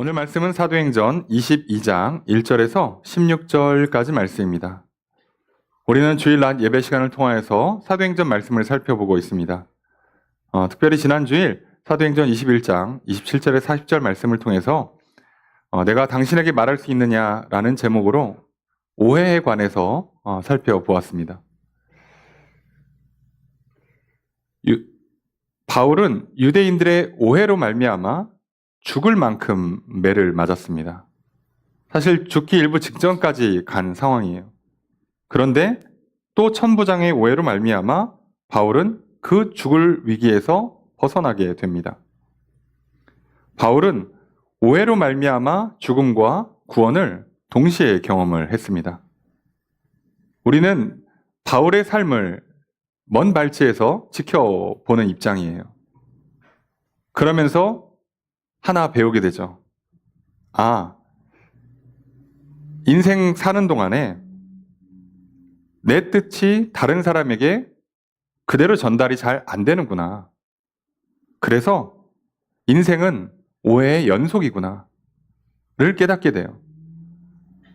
오늘 말씀은 사도행전 22장 1절에서 16절까지 말씀입니다. 우리는 주일 낮 예배 시간을 통하여서 사도행전 말씀을 살펴보고 있습니다. 특별히 지난 주일 사도행전 21장 27절에 40절 말씀을 통해서 내가 당신에게 말할 수 있느냐라는 제목으로 오해에 관해서 살펴보았습니다. 바울은 유대인들의 오해로 말미암아 죽을 만큼 매를 맞았습니다. 사실 죽기 일부 직전까지 간 상황이에요. 그런데 또 천부장의 오해로 말미암아 바울은 그 죽을 위기에서 벗어나게 됩니다. 바울은 오해로 말미암아 죽음과 구원을 동시에 경험을 했습니다. 우리는 바울의 삶을 먼 발치에서 지켜보는 입장이에요. 그러면서 하나 배우게 되죠. 인생 사는 동안에 내 뜻이 다른 사람에게 그대로 전달이 잘 안 되는구나. 그래서 인생은 오해의 연속이구나. 를 깨닫게 돼요.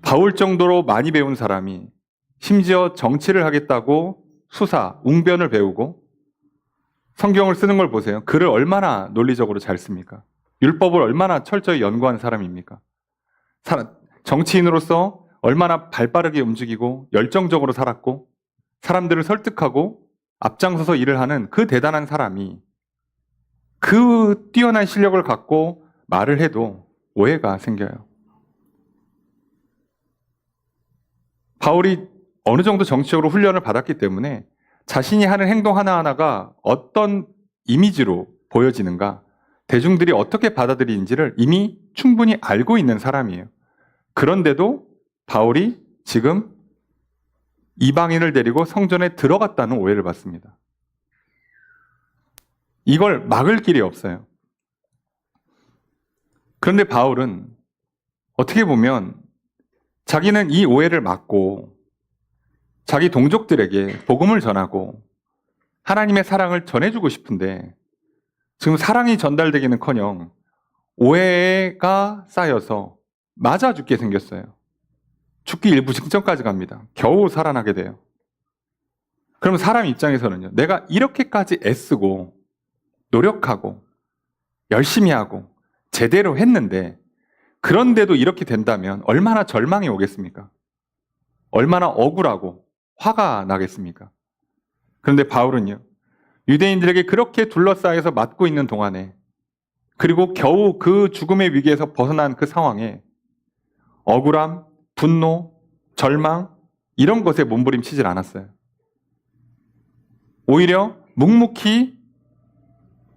바울 정도로 많이 배운 사람이 심지어 정치를 하겠다고 수사, 웅변을 배우고 성경을 쓰는 걸 보세요. 글을 얼마나 논리적으로 잘 씁니까? 율법을 얼마나 철저히 연구한 사람입니까? 정치인으로서 얼마나 발빠르게 움직이고 열정적으로 살았고 사람들을 설득하고 앞장서서 일을 하는 그 대단한 사람이 그 뛰어난 실력을 갖고 말을 해도 오해가 생겨요. 바울이 어느 정도 정치적으로 훈련을 받았기 때문에 자신이 하는 행동 하나하나가 어떤 이미지로 보여지는가, 대중들이 어떻게 받아들이는지를 이미 충분히 알고 있는 사람이에요. 그런데도 바울이 지금 이방인을 데리고 성전에 들어갔다는 오해를 받습니다. 이걸 막을 길이 없어요. 그런데 바울은 어떻게 보면 자기는 이 오해를 막고 자기 동족들에게 복음을 전하고 하나님의 사랑을 전해주고 싶은데 지금 사랑이 전달되기는커녕 오해가 쌓여서 맞아 죽게 생겼어요. 죽기 일부 직전까지 갑니다. 겨우 살아나게 돼요. 그럼 사람 입장에서는요. 내가 이렇게까지 애쓰고 노력하고 열심히 하고 제대로 했는데 그런데도 이렇게 된다면 얼마나 절망이 오겠습니까? 얼마나 억울하고 화가 나겠습니까? 그런데 바울은요. 유대인들에게 그렇게 둘러싸여서 맞고 있는 동안에 그리고 겨우 그 죽음의 위기에서 벗어난 그 상황에 억울함, 분노, 절망 이런 것에 몸부림치질 않았어요. 오히려 묵묵히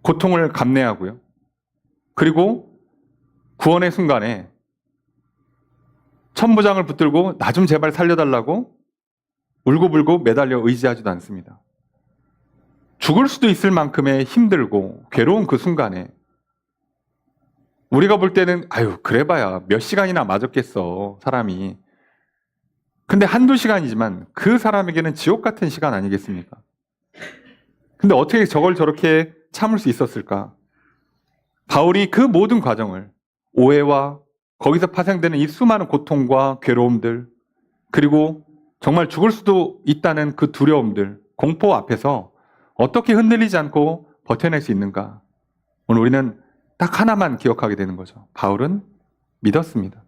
고통을 감내하고요. 그리고 구원의 순간에 천부장을 붙들고 나 좀 제발 살려달라고 울고불고 매달려 의지하지도 않습니다. 죽을 수도 있을 만큼의 힘들고 괴로운 그 순간에 우리가 볼 때는 그래봐야 몇 시간이나 맞았겠어 사람이. 근데 한두 시간이지만 그 사람에게는 지옥 같은 시간 아니겠습니까? 근데 어떻게 저걸 저렇게 참을 수 있었을까? 바울이 그 모든 과정을 오해와 거기서 파생되는 이 수많은 고통과 괴로움들 그리고 정말 죽을 수도 있다는 그 두려움들, 공포 앞에서 어떻게 흔들리지 않고 버텨낼 수 있는가? 오늘 우리는 딱 하나만 기억하게 되는 거죠. 바울은 믿었습니다.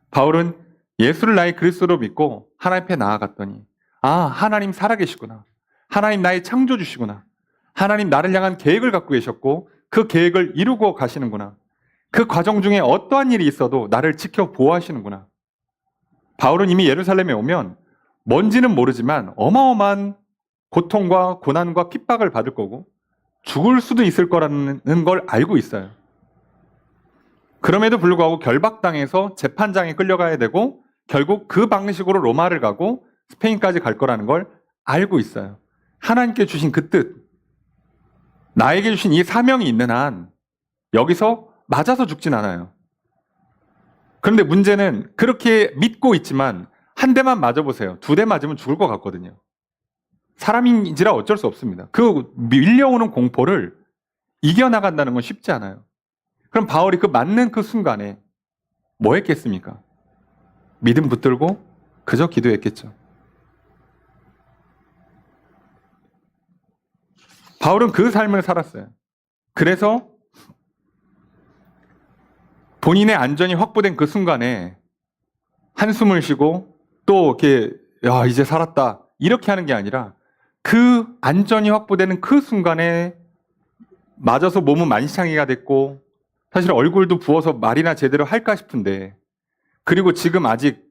바울은 예수를 나의 그리스도로 믿고 하나님 앞에 나아갔더니 하나님 살아계시구나. 하나님 나의 창조주시구나. 하나님 나를 향한 계획을 갖고 계셨고 그 계획을 이루고 가시는구나. 그 과정 중에 어떠한 일이 있어도 나를 지켜 보호하시는구나. 바울은 이미 예루살렘에 오면 뭔지는 모르지만 어마어마한 고통과 고난과 핍박을 받을 거고 죽을 수도 있을 거라는 걸 알고 있어요. 그럼에도 불구하고 결박당해서 재판장에 끌려가야 되고 결국 그 방식으로 로마를 가고 스페인까지 갈 거라는 걸 알고 있어요. 하나님께 주신 그 뜻, 나에게 주신 이 사명이 있는 한 여기서 맞아서 죽진 않아요. 그런데 문제는 그렇게 믿고 있지만 한 대만 맞아보세요. 두 대 맞으면 죽을 것 같거든요. 사람인지라 어쩔 수 없습니다. 그 밀려오는 공포를 이겨나간다는 건 쉽지 않아요. 그럼 바울이 그 맞는 그 순간에 뭐 했겠습니까? 믿음 붙들고 그저 기도했겠죠. 바울은 그 삶을 살았어요. 그래서 본인의 안전이 확보된 그 순간에 한숨을 쉬고 또 이렇게 야 이제 살았다 이렇게 하는 게 아니라 그 안전이 확보되는 그 순간에 맞아서 몸은 만시창이가 됐고 사실 얼굴도 부어서 말이나 제대로 할까 싶은데 그리고 지금 아직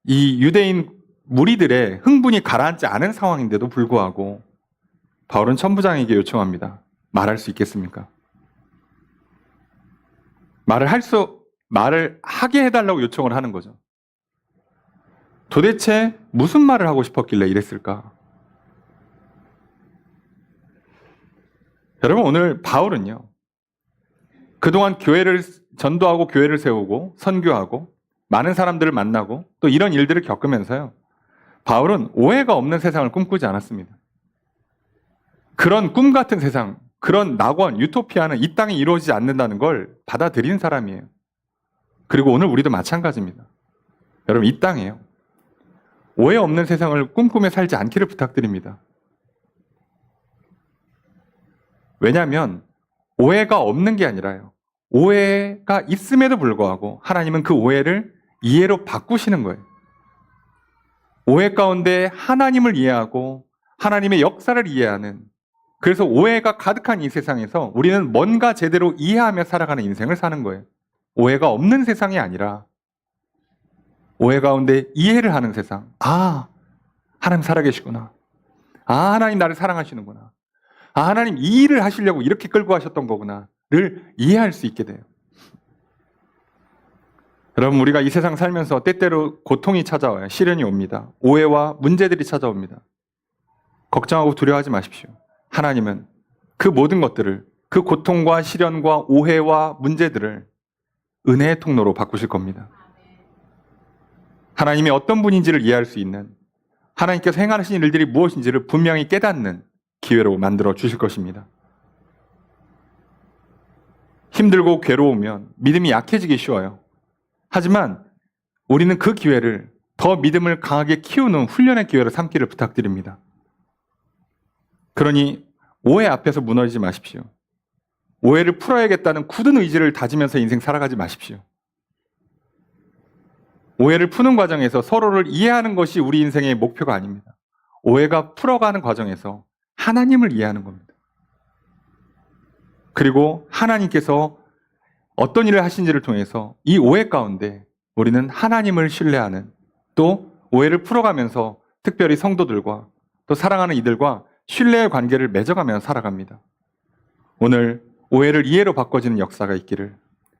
이 유대인 무리들의 흥분이 가라앉지 않은 상황인데도 불구하고 바울은 천부장에게 요청합니다. 말할 수 있겠습니까? 말을 하게 해달라고 요청을 하는 거죠. 도대체 무슨 말을 하고 싶었길래 이랬을까? 여러분 오늘 바울은요. 그동안 교회를 전도하고 교회를 세우고 선교하고 많은 사람들을 만나고 또 이런 일들을 겪으면서요. 바울은 오해가 없는 세상을 꿈꾸지 않았습니다. 그런 꿈 같은 세상, 그런 낙원, 유토피아는 이 땅에 이루어지지 않는다는 걸 받아들인 사람이에요. 그리고 오늘 우리도 마찬가지입니다. 여러분 이 땅에요. 오해 없는 세상을 꿈꾸며 살지 않기를 부탁드립니다. 왜냐하면 오해가 없는 게 아니라요. 오해가 있음에도 불구하고 하나님은 그 오해를 이해로 바꾸시는 거예요. 오해 가운데 하나님을 이해하고 하나님의 역사를 이해하는 그래서 오해가 가득한 이 세상에서 우리는 뭔가 제대로 이해하며 살아가는 인생을 사는 거예요. 오해가 없는 세상이 아니라 오해 가운데 이해를 하는 세상. 아, 하나님 살아계시구나. 아, 하나님 나를 사랑하시는구나. 아, 하나님 이 일을 하시려고 이렇게 끌고 가셨던 거구나를 이해할 수 있게 돼요. 여러분 우리가 이 세상 살면서 때때로 고통이 찾아와요. 시련이 옵니다. 오해와 문제들이 찾아옵니다. 걱정하고 두려워하지 마십시오. 하나님은 그 모든 것들을 그 고통과 시련과 오해와 문제들을 은혜의 통로로 바꾸실 겁니다. 하나님이 어떤 분인지를 이해할 수 있는 하나님께서 행하신 일들이 무엇인지를 분명히 깨닫는 기회로 만들어 주실 것입니다. 힘들고 괴로우면 믿음이 약해지기 쉬워요. 하지만 우리는 그 기회를 더 믿음을 강하게 키우는 훈련의 기회로 삼기를 부탁드립니다. 그러니 오해 앞에서 무너지지 마십시오. 오해를 풀어야겠다는 굳은 의지를 다지면서 인생 살아가지 마십시오. 오해를 푸는 과정에서 서로를 이해하는 것이 우리 인생의 목표가 아닙니다. 오해가 풀어가는 과정에서 하나님을 이해하는 겁니다. 그리고 하나님께서 어떤 일을 하신지를 통해서 이 오해 가운데 우리는 하나님을 신뢰하는 또 오해를 풀어가면서 특별히 성도들과 또 사랑하는 이들과 신뢰의 관계를 맺어가며 살아갑니다. 오늘 오해를 이해로 바꿔지는 역사가 있기를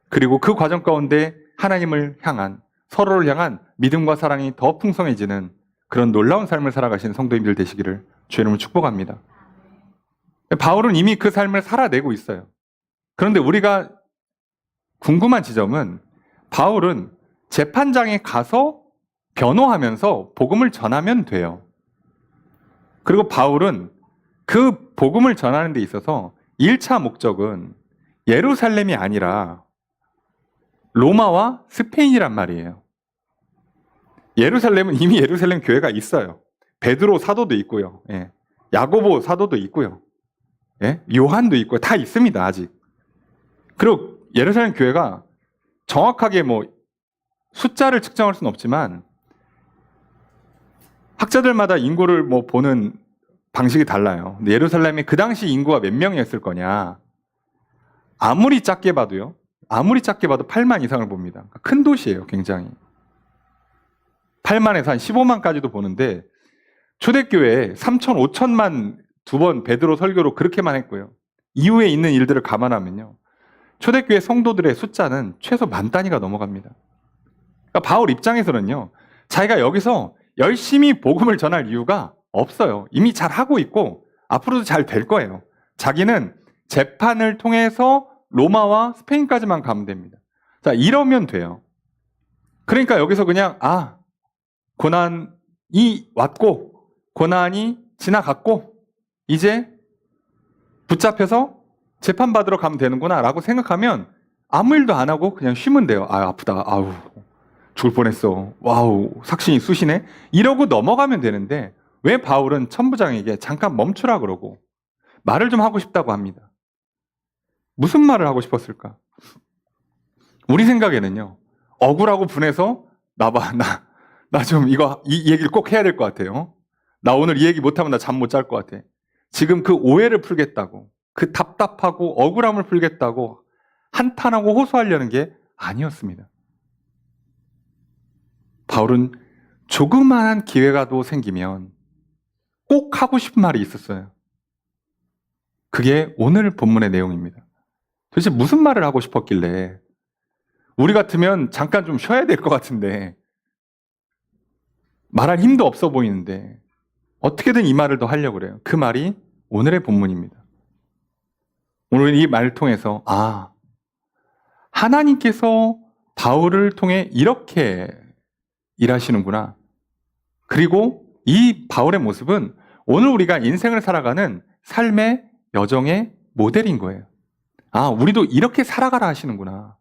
그리고 그 과정 가운데 하나님을 향한 서로를 향한 믿음과 사랑이 더 풍성해지는 그런 놀라운 삶을 살아가시는 성도님들 되시기를 주의 이름으로 축복합니다. 바울은 이미 그 삶을 살아내고 있어요. 그런데 우리가 궁금한 지점은 바울은 재판장에 가서 변호하면서 복음을 전하면 돼요. 그리고 바울은 그 복음을 전하는 데 있어서 1차 목적은 예루살렘이 아니라 로마와 스페인이란 말이에요. 예루살렘은 이미 예루살렘 교회가 있어요. 베드로 사도도 있고요. 예. 야고보 사도도 있고요. 예? 요한도 있고요. 다 있습니다. 아직. 그리고 예루살렘 교회가 정확하게 뭐 숫자를 측정할 수는 없지만 학자들마다 인구를 뭐 보는 방식이 달라요. 근데 예루살렘이 그 당시 인구가 몇 명이었을 거냐? 아무리 작게 봐도 8만 이상을 봅니다. 큰 도시예요, 굉장히. 8만에서 한 15만까지도 보는데 초대교회에 3천, 5천만 두 번 베드로 설교로 그렇게만 했고요. 이후에 있는 일들을 감안하면요. 초대교회 성도들의 숫자는 최소 10,000단위가 넘어갑니다. 그러니까 바울 입장에서는요. 자기가 여기서 열심히 복음을 전할 이유가 없어요. 이미 잘 하고 있고 앞으로도 잘 될 거예요. 자기는 재판을 통해서 로마와 스페인까지만 가면 됩니다. 자, 이러면 돼요. 그러니까 여기서 그냥 고난이 왔고 고난이 지나갔고 이제 붙잡혀서 재판받으러 가면 되는구나 라고 생각하면 아무 일도 안 하고 그냥 쉬면 돼요. 아, 아프다. 아우, 죽을 뻔했어. 와우, 삭신이 쑤시네. 이러고 넘어가면 되는데 왜 바울은 천부장에게 잠깐 멈추라 그러고 말을 좀 하고 싶다고 합니다. 무슨 말을 하고 싶었을까? 우리 생각에는요, 억울하고 분해서 나봐, 나 좀 이 얘기를 꼭 해야 될 것 같아요. 나 오늘 이 얘기 못하면 나 잠 못 잘 것 같아. 지금 그 오해를 풀겠다고, 그 답답하고 억울함을 풀겠다고 한탄하고 호소하려는 게 아니었습니다. 바울은 조그마한 기회가 또 생기면 꼭 하고 싶은 말이 있었어요. 그게 오늘 본문의 내용입니다. 도대체 무슨 말을 하고 싶었길래 우리 같으면 잠깐 좀 쉬어야 될 것 같은데 말할 힘도 없어 보이는데 어떻게든 이 말을 더 하려고 그래요. 그 말이 오늘의 본문입니다. 오늘 이 말을 통해서 하나님께서 바울을 통해 이렇게 일하시는구나. 그리고 이 바울의 모습은 오늘 우리가 인생을 살아가는 삶의 여정의 모델인 거예요. 우리도 이렇게 살아가라 하시는구나.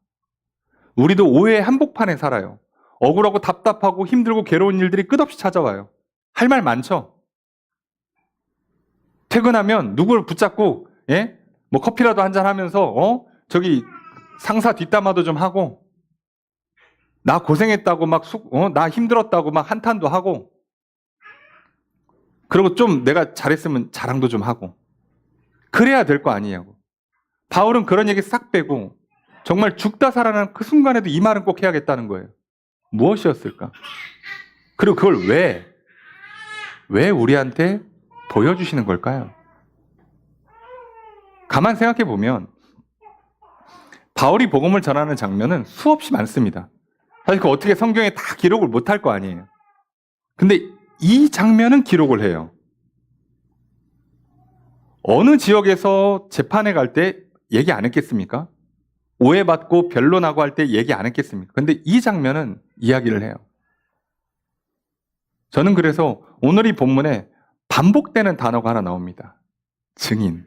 우리도 오해의 한복판에 살아요. 억울하고 답답하고 힘들고 괴로운 일들이 끝없이 찾아와요. 할 말 많죠? 퇴근하면 누구를 붙잡고, 뭐 커피라도 한잔 하면서, 저기 상사 뒷담화도 좀 하고, 나 고생했다고 나 힘들었다고 막 한탄도 하고, 그리고 좀 내가 잘했으면 자랑도 좀 하고, 그래야 될 거 아니냐고. 바울은 그런 얘기 싹 빼고, 정말 죽다 살아난 그 순간에도 이 말은 꼭 해야겠다는 거예요. 무엇이었을까? 그리고 그걸 왜 우리한테 보여주시는 걸까요? 가만 생각해 보면 바울이 복음을 전하는 장면은 수없이 많습니다. 사실 그 어떻게 성경에 다 기록을 못할 거 아니에요. 근데 이 장면은 기록을 해요. 어느 지역에서 재판에 갈 때 얘기 안 했겠습니까? 오해받고 변론하고 할 때 얘기 안 했겠습니까? 근데 이 장면은 이야기를 해요. 저는 그래서 오늘 이 본문에 반복되는 단어가 하나 나옵니다. 증인.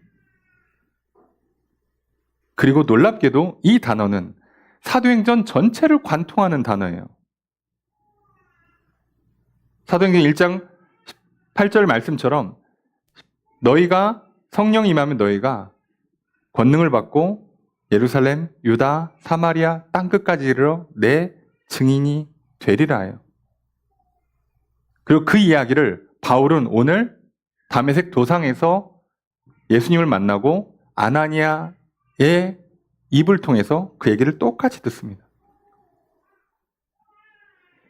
그리고 놀랍게도 이 단어는 사도행전 전체를 관통하는 단어예요. 사도행전 1장 8절 말씀처럼 너희가 성령 임하면 너희가 권능을 받고 예루살렘, 유다, 사마리아 땅끝까지 이르러 내 증인이 되리라 해요. 그리고 그 이야기를 바울은 오늘 다메섹 도상에서 예수님을 만나고 아나니아의 입을 통해서 그 얘기를 똑같이 듣습니다.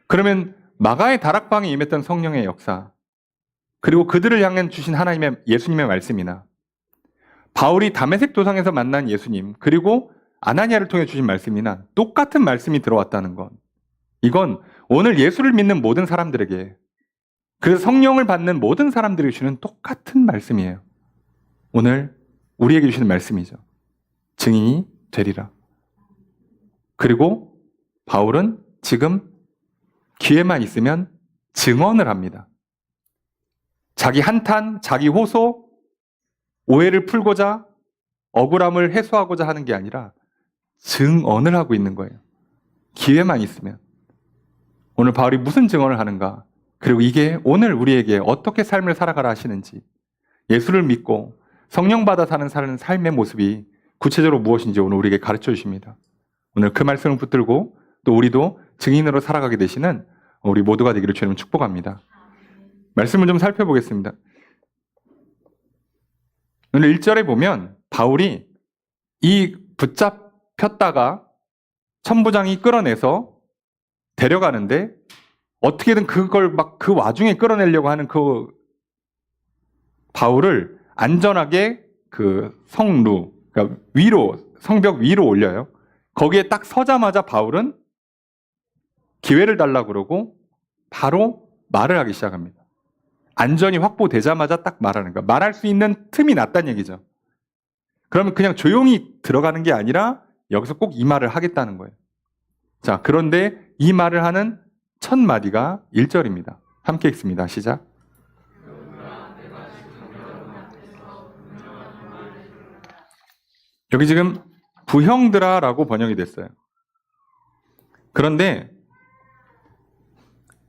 그러면 마가의 다락방에 임했던 성령의 역사, 그리고 그들을 향해 주신 예수님의 말씀이나 바울이 다메섹 도상에서 만난 예수님, 그리고 아나니아를 통해 주신 말씀이나 똑같은 말씀이 들어왔다는 것. 이건 오늘 예수를 믿는 모든 사람들에게, 그래서 성령을 받는 모든 사람들에게 주는 똑같은 말씀이에요. 오늘 우리에게 주시는 말씀이죠. 증인이 되리라. 그리고 바울은 지금 기회만 있으면 증언을 합니다. 자기 한탄, 자기 호소, 오해를 풀고자 억울함을 해소하고자 하는 게 아니라 증언을 하고 있는 거예요. 기회만 있으면. 오늘 바울이 무슨 증언을 하는가? 그리고 이게 오늘 우리에게 어떻게 삶을 살아가라 하시는지, 예수를 믿고 성령 받아 사는 삶의 모습이 구체적으로 무엇인지 오늘 우리에게 가르쳐 주십니다. 오늘 그 말씀을 붙들고 또 우리도 증인으로 살아가게 되시는 우리 모두가 되기를 주님 축복합니다. 말씀을 좀 살펴보겠습니다. 오늘 1절에 보면 바울이 이 붙잡혔다가 천부장이 끌어내서 데려가는데 어떻게든 그걸 그 와중에 끌어내려고 하는 그 바울을 안전하게 그 성루, 그러니까 성벽 위로 올려요. 거기에 딱 서자마자 바울은 기회를 달라고 그러고 바로 말을 하기 시작합니다. 안전이 확보되자마자 딱 말하는 거야. 말할 수 있는 틈이 났다는 얘기죠. 그러면 그냥 조용히 들어가는 게 아니라 여기서 꼭 이 말을 하겠다는 거예요. 자, 그런데 이 말을 하는 첫 마디가 1절입니다. 함께 읽습니다. 시작. 여기 지금 부형들아라고 번역이 됐어요. 그런데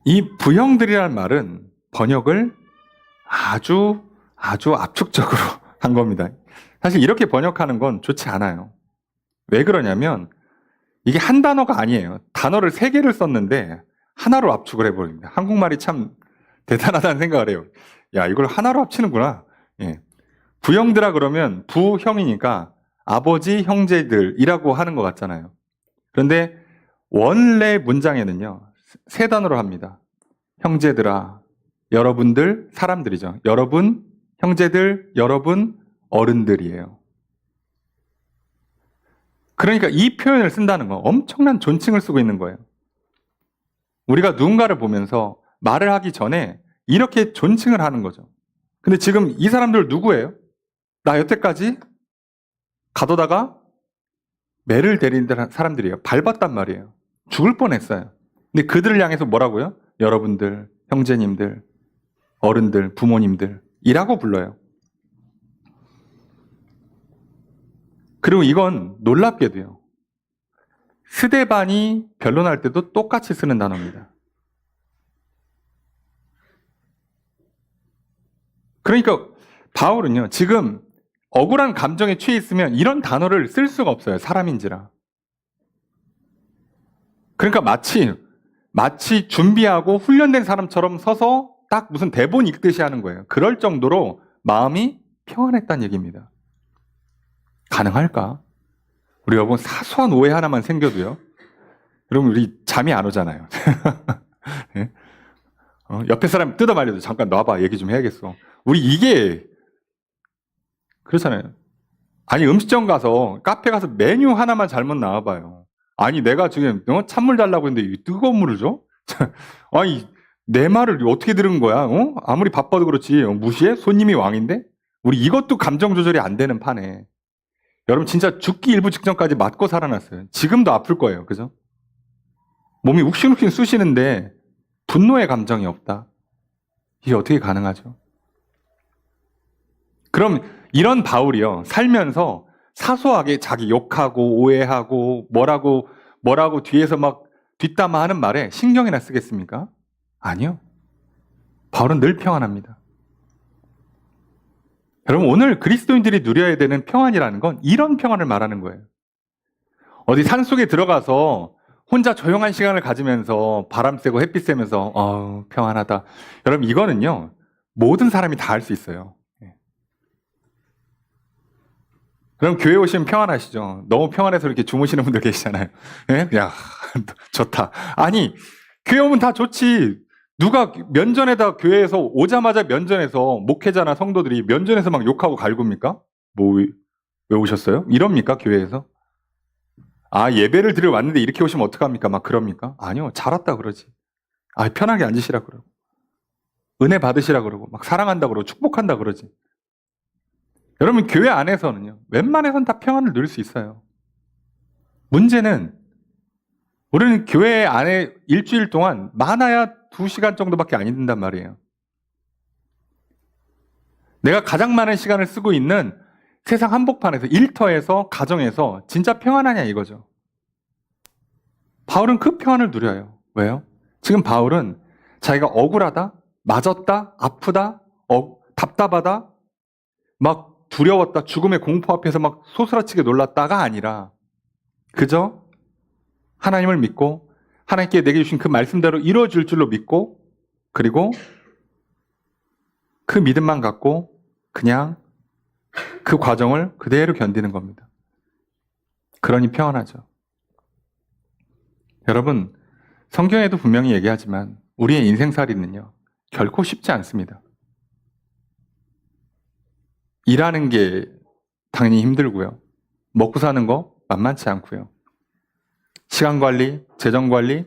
이 부형들이라는 말은 번역을 아주 압축적으로 한 겁니다. 사실 이렇게 번역하는 건 좋지 않아요. 왜 그러냐면 이게 한 단어가 아니에요. 단어를 3개를 썼는데 하나로 압축을 해버립니다. 한국말이 참 대단하다는 생각을 해요. 야, 이걸 하나로 합치는구나. 예. 부형들아 그러면 부형이니까 아버지, 형제들이라고 하는 것 같잖아요. 그런데 원래 문장에는요, 3단어로 합니다. 형제들아, 여러분들, 사람들이죠. 여러분, 형제들, 여러분, 어른들이에요. 그러니까 이 표현을 쓴다는 건 엄청난 존칭을 쓰고 있는 거예요. 우리가 누군가를 보면서 말을 하기 전에 이렇게 존칭을 하는 거죠. 근데 지금 이 사람들 누구예요? 나 여태까지 가도다가 매를 내린 사람들이에요. 밟았단 말이에요. 죽을 뻔했어요. 근데 그들을 향해서 뭐라고요? 여러분들, 형제님들, 어른들, 부모님들이라고 불러요. 그리고 이건 놀랍게도요. 스데반이 변론할 때도 똑같이 쓰는 단어입니다. 그러니까 바울은요, 지금 억울한 감정에 취해 있으면 이런 단어를 쓸 수가 없어요. 사람인지라. 그러니까 마치 준비하고 훈련된 사람처럼 서서 딱 무슨 대본 읽듯이 하는 거예요. 그럴 정도로 마음이 평안했다는 얘기입니다. 가능할까? 우리 여러분 사소한 오해 하나만 생겨도요. 여러분 우리 잠이 안 오잖아요. 네? 옆에 사람 뜯어 말려도 잠깐 놔봐 얘기 좀 해야겠어. 우리 이게 그렇잖아요. 아니 음식점 가서 카페 가서 메뉴 하나만 잘못 나와봐요. 아니 내가 지금 찬물 달라고 했는데 뜨거운 물을 줘? 아니 내 말을 어떻게 들은 거야? 아무리 바빠도 그렇지 무시해? 손님이 왕인데? 우리 이것도 감정 조절이 안 되는 판에 여러분 진짜 죽기 일부 직전까지 맞고 살아났어요. 지금도 아플 거예요. 그죠? 몸이 욱신욱신 쑤시는데 분노의 감정이 없다. 이게 어떻게 가능하죠? 그럼 이런 바울이요. 살면서 사소하게 자기 욕하고 오해하고 뭐라고 뒤에서 막 뒷담화하는 말에 신경이나 쓰겠습니까? 아니요. 바울은 늘 평안합니다. 여러분 오늘 그리스도인들이 누려야 되는 평안이라는 건 이런 평안을 말하는 거예요. 어디 산속에 들어가서 혼자 조용한 시간을 가지면서 바람 쐬고 햇빛 쐬면서 평안하다. 여러분 이거는요. 모든 사람이 다 할 수 있어요. 그럼 교회 오시면 평안하시죠? 너무 평안해서 이렇게 주무시는 분들 계시잖아요. 예? 야, 좋다. 아니, 교회 오면 다 좋지. 누가 면전에다 교회에서 오자마자 면전에서 목회자나 성도들이 면전에서 막 욕하고 갈굽니까? 왜 오셨어요? 이럽니까? 교회에서? 아, 예배를 드리러 왔는데 이렇게 오시면 어떡합니까? 막 그럽니까? 아니요, 잘 왔다 그러지. 아, 편하게 앉으시라 그러고. 은혜 받으시라 그러고. 막 사랑한다 그러고. 축복한다 그러지. 여러분 교회 안에서는요. 웬만해서는 다 평안을 누릴 수 있어요. 문제는 우리는 교회 안에 일주일 동안 많아야 2시간 정도밖에 안 있는단 말이에요. 내가 가장 많은 시간을 쓰고 있는 세상 한복판에서 일터에서 가정에서 진짜 평안하냐 이거죠. 바울은 그 평안을 누려요. 왜요? 지금 바울은 자기가 억울하다, 맞았다, 아프다, 답답하다, 막 두려웠다, 죽음의 공포 앞에서 막 소스라치게 놀랐다가 아니라 그저 하나님을 믿고 하나님께 내게 주신 그 말씀대로 이루어질 줄로 믿고 그리고 그 믿음만 갖고 그냥 그 과정을 그대로 견디는 겁니다. 그러니 평안하죠. 여러분 성경에도 분명히 얘기하지만 우리의 인생살이는요 결코 쉽지 않습니다. 일하는 게 당연히 힘들고요. 먹고 사는 거 만만치 않고요. 시간 관리, 재정 관리,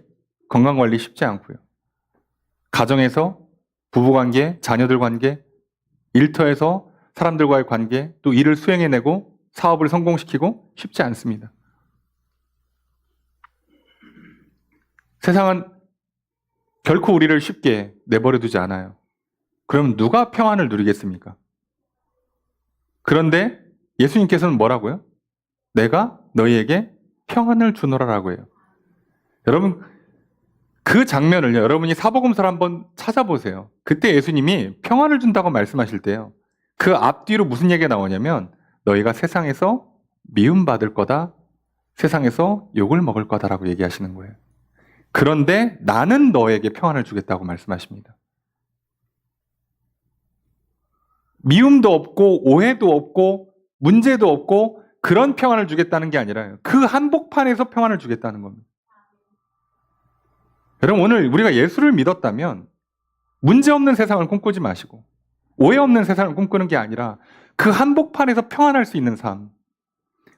건강 관리 쉽지 않고요. 가정에서 부부 관계, 자녀들 관계, 일터에서 사람들과의 관계, 또 일을 수행해내고 사업을 성공시키고 쉽지 않습니다. 세상은 결코 우리를 쉽게 내버려 두지 않아요. 그럼 누가 평안을 누리겠습니까? 그런데 예수님께서는 뭐라고요? 내가 너희에게 평안을 주노라라고 해요. 여러분, 그 장면을요, 여러분이 사복음서를 한번 찾아보세요. 그때 예수님이 평안을 준다고 말씀하실 때요, 그 앞뒤로 무슨 얘기가 나오냐면 너희가 세상에서 미움받을 거다, 세상에서 욕을 먹을 거다라고 얘기하시는 거예요. 그런데 나는 너에게 평안을 주겠다고 말씀하십니다. 미움도 없고 오해도 없고 문제도 없고 그런 평안을 주겠다는 게 아니라 그 한복판에서 평안을 주겠다는 겁니다. 여러분, 오늘 우리가 예수를 믿었다면 문제 없는 세상을 꿈꾸지 마시고 오해 없는 세상을 꿈꾸는 게 아니라 그 한복판에서 평안할 수 있는 삶,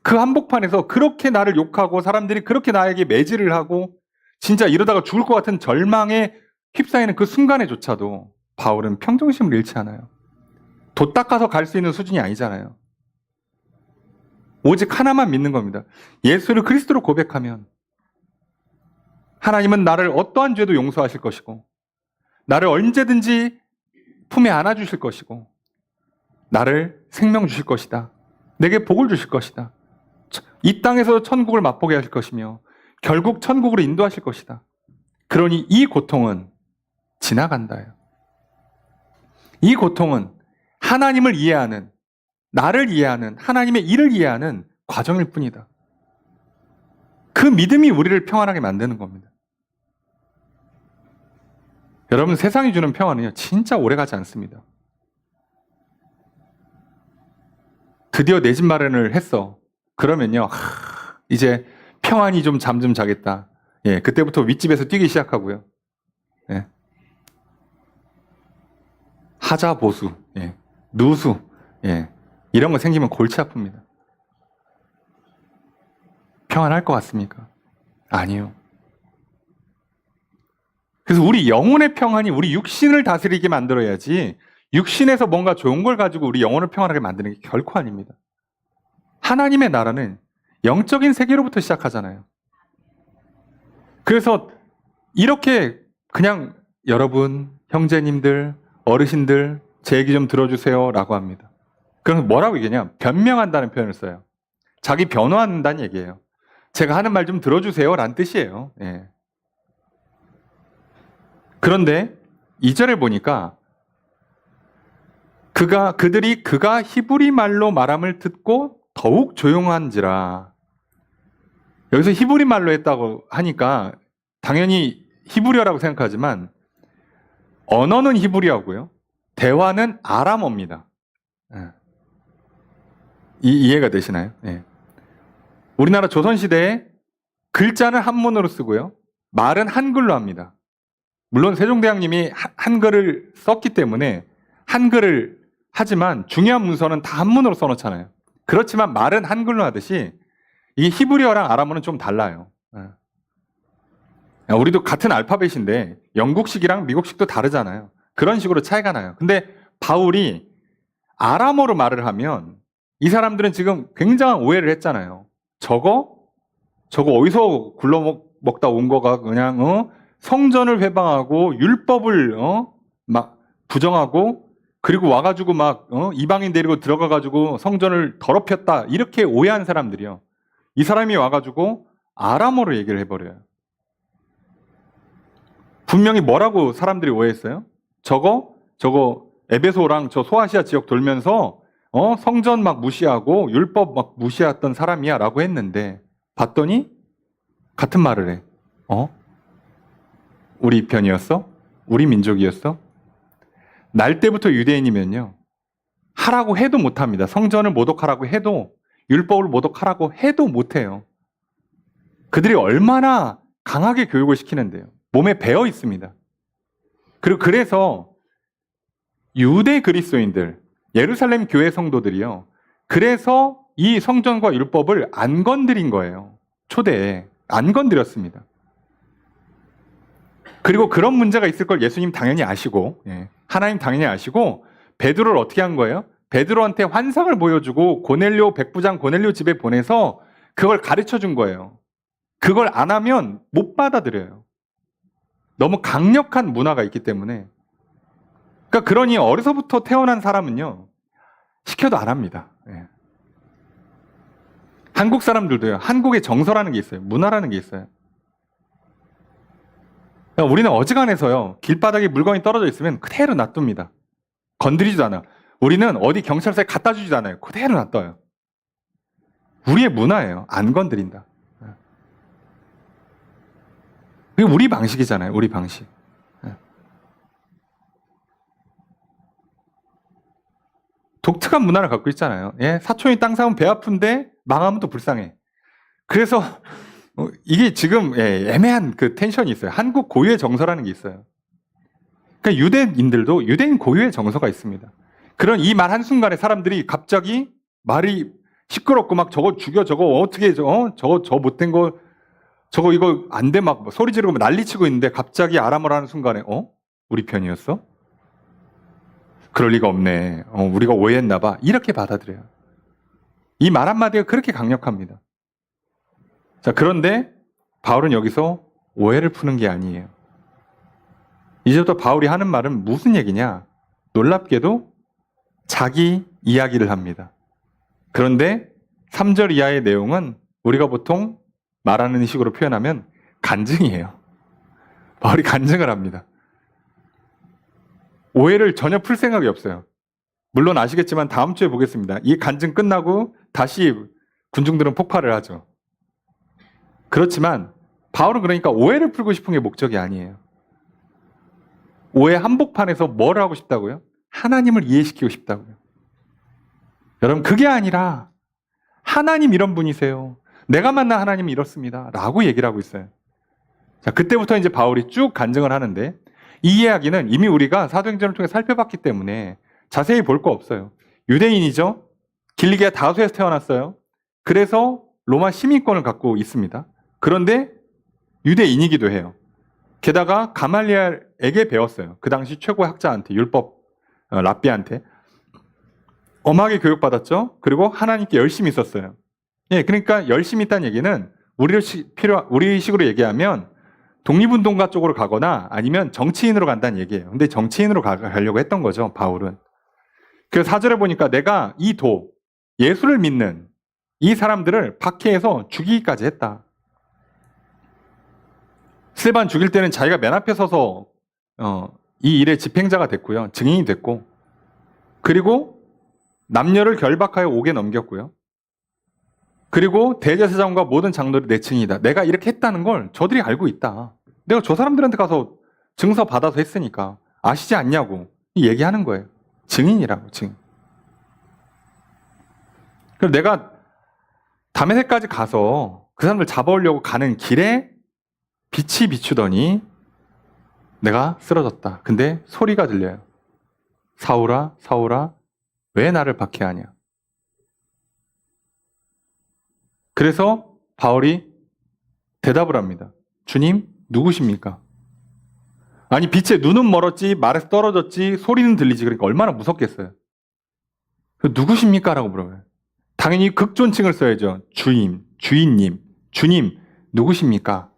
그 한복판에서 그렇게 나를 욕하고 사람들이 그렇게 나에게 매질을 하고 진짜 이러다가 죽을 것 같은 절망에 휩싸이는 그 순간에조차도 바울은 평정심을 잃지 않아요. 돛 닦아서 갈 수 있는 수준이 아니잖아요. 오직 하나만 믿는 겁니다. 예수를 그리스도로 고백하면 하나님은 나를 어떠한 죄도 용서하실 것이고 나를 언제든지 품에 안아주실 것이고 나를 생명 주실 것이다. 내게 복을 주실 것이다. 이 땅에서 천국을 맛보게 하실 것이며 결국 천국으로 인도하실 것이다. 그러니 이 고통은 지나간다요. 이 고통은 하나님을 이해하는, 나를 이해하는, 하나님의 일을 이해하는 과정일 뿐이다. 그 믿음이 우리를 평안하게 만드는 겁니다. 여러분, 세상이 주는 평안은요, 진짜 오래가지 않습니다. 드디어 내 집 마련을 했어. 그러면요, 이제 평안히 좀 잠 좀 자겠다. 예, 그때부터 윗집에서 뛰기 시작하고요. 예. 하자 보수, 예. 누수, 예. 이런 거 생기면 골치 아픕니다. 평안할 것 같습니까? 아니요. 그래서 우리 영혼의 평안이 우리 육신을 다스리게 만들어야지 육신에서 뭔가 좋은 걸 가지고 우리 영혼을 평안하게 만드는 게 결코 아닙니다. 하나님의 나라는 영적인 세계로부터 시작하잖아요. 그래서 이렇게 그냥 여러분, 형제님들, 어르신들 제 얘기 좀 들어주세요 라고 합니다. 그럼 뭐라고 얘기하냐? 변명한다는 표현을 써요. 자기 변호한다는 얘기예요. 제가 하는 말 좀 들어주세요 라는 뜻이에요. 예. 그런데 2절에 보니까 그들이 히브리 말로 말함을 듣고 더욱 조용한지라. 여기서 히브리 말로 했다고 하니까 당연히 히브리어라고 생각하지만 언어는 히브리어고요. 대화는 아람어입니다. 이해가 되시나요? 네. 우리나라 조선시대에 글자는 한문으로 쓰고요. 말은 한글로 합니다. 물론 세종대왕님이 한글을 썼기 때문에 한글을 하지만 중요한 문서는 다 한문으로 써놓잖아요. 그렇지만 말은 한글로 하듯이 이 히브리어랑 아람어는 좀 달라요. 우리도 같은 알파벳인데 영국식이랑 미국식도 다르잖아요. 그런 식으로 차이가 나요. 근데 바울이 아람어로 말을 하면 이 사람들은 지금 굉장한 오해를 했잖아요. 저거 어디서 굴러먹다 온 거가 그냥 성전을 회방하고 율법을 막 부정하고 그리고 와가지고 막 이방인 데리고 들어가가지고 성전을 더럽혔다 이렇게 오해한 사람들이요. 이 사람이 와가지고 아람어로 얘기를 해버려요. 분명히 뭐라고 사람들이 오해했어요? 저거 에베소랑 저 소아시아 지역 돌면서 성전 막 무시하고 율법 막 무시했던 사람이야 라고 했는데 봤더니 같은 말을 해. 우리 편이었어? 우리 민족이었어? 날 때부터 유대인이면요, 하라고 해도 못합니다. 성전을 모독하라고 해도, 율법을 모독하라고 해도 못해요. 그들이 얼마나 강하게 교육을 시키는데요. 몸에 배어 있습니다. 그리고 그래서 유대 그리스도인들, 예루살렘 교회 성도들이요, 그래서 이 성전과 율법을 안 건드린 거예요. 초대에 안 건드렸습니다. 그리고 그런 문제가 있을 걸 예수님 당연히 아시고, 하나님 당연히 아시고 베드로를 어떻게 한 거예요? 베드로한테 환상을 보여주고 고넬료 백부장 고넬료 집에 보내서 그걸 가르쳐 준 거예요. 그걸 안 하면 못 받아들여요. 너무 강력한 문화가 있기 때문에. 그러니까 그러니 어려서부터 태어난 사람은요, 시켜도 안 합니다. 한국 사람들도요. 한국의 정서라는 게 있어요. 문화라는 게 있어요. 그러니까 우리는 어지간해서요. 길바닥에 물건이 떨어져 있으면 그대로 놔둡니다. 건드리지도 않아요. 우리는 어디 경찰서에 갖다 주지도 않아요. 그대로 놔둬요. 우리의 문화예요. 안 건드린다. 그게 우리 방식이잖아요. 우리 방식. 독특한 문화를 갖고 있잖아요. 예? 사촌이 땅 사면 배 아픈데 망하면 또 불쌍해. 그래서 이게 지금 애매한 그 텐션이 있어요. 한국 고유의 정서라는 게 있어요. 그러니까 유대인들도 유대인 고유의 정서가 있습니다. 그런 이 말 한순간에 사람들이 갑자기 말이 시끄럽고 막 저거 죽여, 저거 어떻게, 저거 못된 거, 저거 이거 안 돼, 막 소리 지르고 난리치고 있는데 갑자기 아람어라는 순간에, 우리 편이었어? 그럴 리가 없네. 우리가 오해했나 봐. 이렇게 받아들여요. 이 말 한마디가 그렇게 강력합니다. 자, 그런데 바울은 여기서 오해를 푸는 게 아니에요. 이제부터 바울이 하는 말은 무슨 얘기냐? 놀랍게도 자기 이야기를 합니다. 그런데 3절 이하의 내용은 우리가 보통 말하는 식으로 표현하면 간증이에요. 바울이 간증을 합니다. 오해를 전혀 풀 생각이 없어요. 물론 아시겠지만 다음 주에 보겠습니다. 이 간증 끝나고 다시 군중들은 폭발을 하죠. 그렇지만 바울은 그러니까 오해를 풀고 싶은 게 목적이 아니에요. 오해 한복판에서 뭘 하고 싶다고요? 하나님을 이해시키고 싶다고요. 여러분, 그게 아니라 하나님 이런 분이세요. 내가 만난 하나님이 이렇습니다. 라고 얘기를 하고 있어요. 자, 그때부터 이제 바울이 쭉 간증을 하는데 이 이야기는 이미 우리가 사도행전을 통해 살펴봤기 때문에 자세히 볼 거 없어요. 유대인이죠. 길리기아 다소에서 태어났어요. 그래서 로마 시민권을 갖고 있습니다. 그런데 유대인이기도 해요. 게다가 가말리엘에게 배웠어요. 그 당시 최고의 학자한테, 율법 랍비한테. 엄하게 교육받았죠. 그리고 하나님께 열심히 있었어요. 예, 그러니까 열심히 있다는 얘기는 우리식으로 얘기하면 독립운동가 쪽으로 가거나 아니면 정치인으로 간다는 얘기예요. 근데 정치인으로 가려고 했던 거죠, 바울은. 그래서 4절에 보니까 내가 예수를 믿는 이 사람들을 박해해서 죽이기까지 했다. 스데반 죽일 때는 자기가 맨 앞에 서서 이 일의 집행자가 됐고요. 증인이 됐고, 그리고 남녀를 결박하여 옥에 넘겼고요. 그리고 대제사장과 모든 장로들이 내 증인이다. 내가 이렇게 했다는 걸 저들이 알고 있다. 내가 저 사람들한테 가서 증서 받아서 했으니까 아시지 않냐고 얘기하는 거예요. 증인이라고, 증인. 그럼 내가 다메섹까지 가서 그 사람들 잡아오려고 가는 길에 빛이 비추더니 내가 쓰러졌다. 근데 소리가 들려요. 사울아, 사울아, 왜 나를 박해하냐? 그래서 바울이 대답을 합니다. 주님, 누구십니까? 아니, 빛에 눈은 멀었지, 말에서 떨어졌지, 소리는 들리지. 그러니까 얼마나 무섭겠어요. 누구십니까? 라고 물어봐요. 당연히 극존칭을 써야죠. 주인님, 주님, 누구십니까?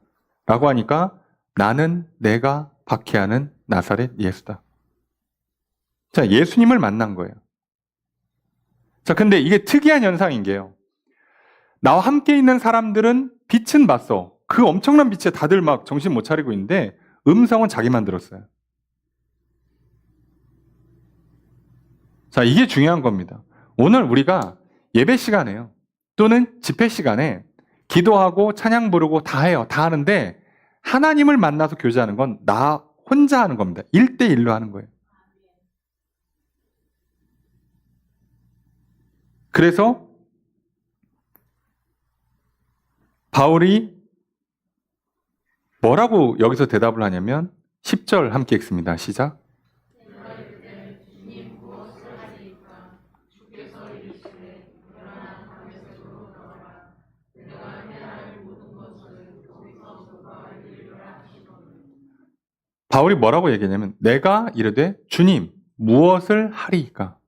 라고 하니까 나는 내가 박해하는 나사렛 예수다. 자, 예수님을 만난 거예요. 자, 근데 이게 특이한 현상인 게요. 나와 함께 있는 사람들은 빛은 봤어. 그 엄청난 빛에 다들 막 정신 못 차리고 있는데 음성은 자기만 들었어요. 자, 이게 중요한 겁니다. 오늘 우리가 예배 시간에요. 또는 집회 시간에 기도하고 찬양 부르고 다 해요. 다 하는데 하나님을 만나서 교제하는 건 나 혼자 하는 겁니다. 1대1로 하는 거예요. 그래서 바울이 뭐라고 여기서 대답을 하냐면 10절 함께 읽습니다. 시작. 바울이 뭐라고 얘기하냐면 내가 이르되 주님 무엇을 하리이까?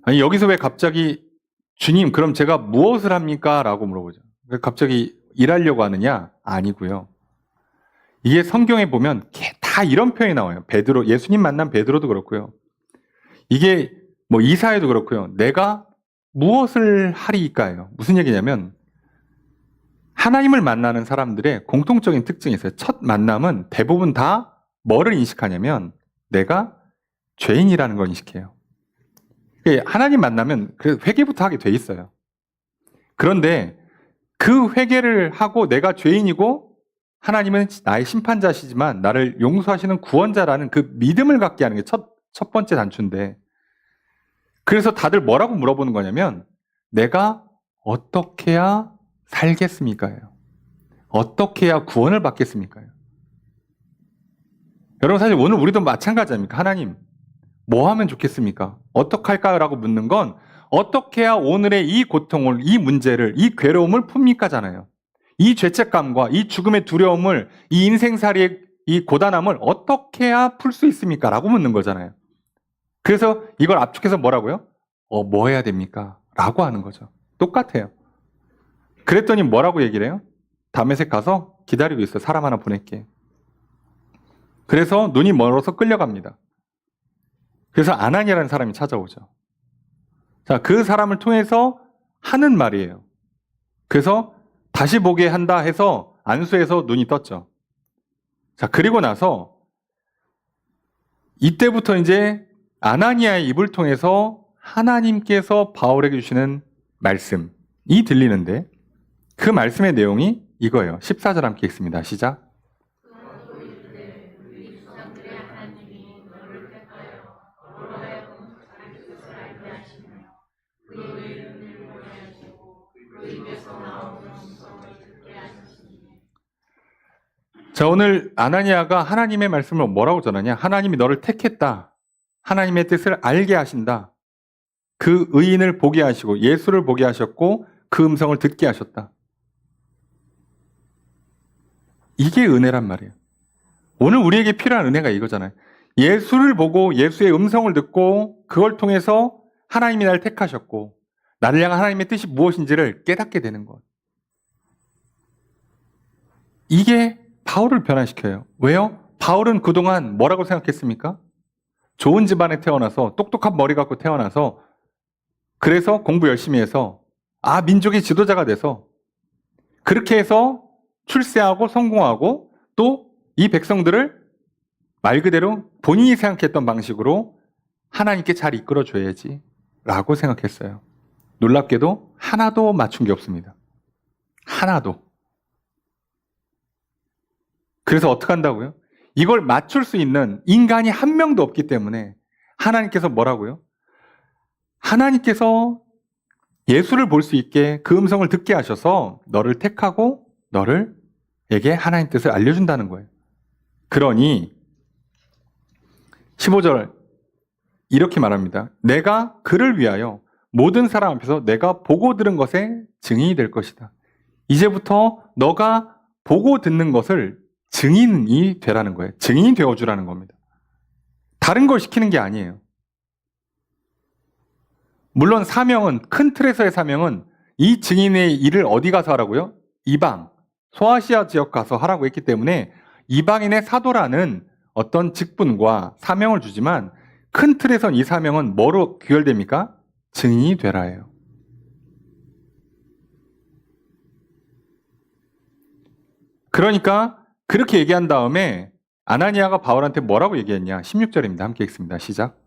아니 여기서 왜 갑자기 주님 그럼 제가 무엇을 합니까? 라고 물어보죠. 왜 갑자기 일하려고 하느냐? 아니고요. 이게 성경에 보면 다 이런 표현이 나와요. 베드로, 예수님 만난 베드로도 그렇고요. 이게 뭐 이사야도 그렇고요. 내가 무엇을 하리까요? 무슨 얘기냐면 하나님을 만나는 사람들의 공통적인 특징이 있어요. 첫 만남은 대부분 다 뭐를 인식하냐면 내가 죄인이라는 걸 인식해요. 하나님 만나면 회개부터 하게 돼 있어요. 그런데 그 회개를 하고 내가 죄인이고 하나님은 나의 심판자시지만 나를 용서하시는 구원자라는 그 믿음을 갖게 하는 게 첫 번째 단추인데, 그래서 다들 뭐라고 물어보는 거냐면 내가 어떻게 해야 살겠습니까? 어떻게 해야 구원을 받겠습니까? 여러분, 사실 오늘 우리도 마찬가지 아닙니까? 하나님, 뭐 하면 좋겠습니까? 어떻게 할까요? 라고 묻는 건 어떻게 해야 오늘의 이 고통을, 이 문제를, 이 괴로움을 풉니까?잖아요. 이 죄책감과 이 죽음의 두려움을, 이 인생살이의 이 고단함을 어떻게 해야 풀 수 있습니까? 라고 묻는 거잖아요. 그래서 이걸 압축해서 뭐라고요? 뭐 해야 됩니까? 라고 하는 거죠. 똑같아요. 그랬더니 뭐라고 얘기를 해요? 다메섹 가서 기다리고 있어. 사람 하나 보낼게. 그래서 눈이 멀어서 끌려갑니다. 그래서 아나니아라는 사람이 찾아오죠. 자, 그 사람을 통해서 하는 말이에요. 그래서 다시 보게 한다 해서 안수해서 눈이 떴죠. 자, 그리고 나서 이때부터 이제 아나니아의 입을 통해서 하나님께서 바울에게 주시는 말씀이 들리는데 그 말씀의 내용이 이거예요. 14절 함께 읽습니다. 시작. 자, 오늘 아나니아가 하나님의 말씀을 뭐라고 전하냐? 하나님이 너를 택했다. 하나님의 뜻을 알게 하신다. 그 의인을 보게 하시고 예수를 보게 하셨고 그 음성을 듣게 하셨다. 이게 은혜란 말이에요. 오늘 우리에게 필요한 은혜가 이거잖아요. 예수를 보고 예수의 음성을 듣고 그걸 통해서 하나님이 나를 택하셨고 나를 향한 하나님의 뜻이 무엇인지를 깨닫게 되는 것. 이게 바울을 변화시켜요. 왜요? 바울은 그동안 뭐라고 생각했습니까? 좋은 집안에 태어나서 똑똑한 머리 갖고 태어나서 그래서 공부 열심히 해서 민족의 지도자가 돼서 그렇게 해서 출세하고 성공하고 또 이 백성들을 말 그대로 본인이 생각했던 방식으로 하나님께 잘 이끌어줘야지 라고 생각했어요. 놀랍게도 하나도 맞춘 게 없습니다. 하나도. 그래서 어떻게 한다고요? 이걸 맞출 수 있는 인간이 한 명도 없기 때문에 하나님께서 뭐라고요? 하나님께서 예수를 볼 수 있게 그 음성을 듣게 하셔서 너를 택하고 너를에게 하나님 뜻을 알려준다는 거예요. 그러니 15절 이렇게 말합니다. 내가 그를 위하여 모든 사람 앞에서 내가 보고 들은 것에 증인이 될 것이다. 이제부터 너가 보고 듣는 것을 증인이 되라는 거예요. 증인이 되어주라는 겁니다. 다른 걸 시키는 게 아니에요. 물론 사명은, 큰 틀에서의 사명은 이 증인의 일을 어디 가서 하라고요? 이방, 소아시아 지역 가서 하라고 했기 때문에 이방인의 사도라는 어떤 직분과 사명을 주지만 큰 틀에선 이 사명은 뭐로 귀결됩니까? 증인이 되라예요. 그러니까 그렇게 얘기한 다음에 아나니아가 바울한테 뭐라고 얘기했냐? 16절입니다. 함께 읽습니다. 시작.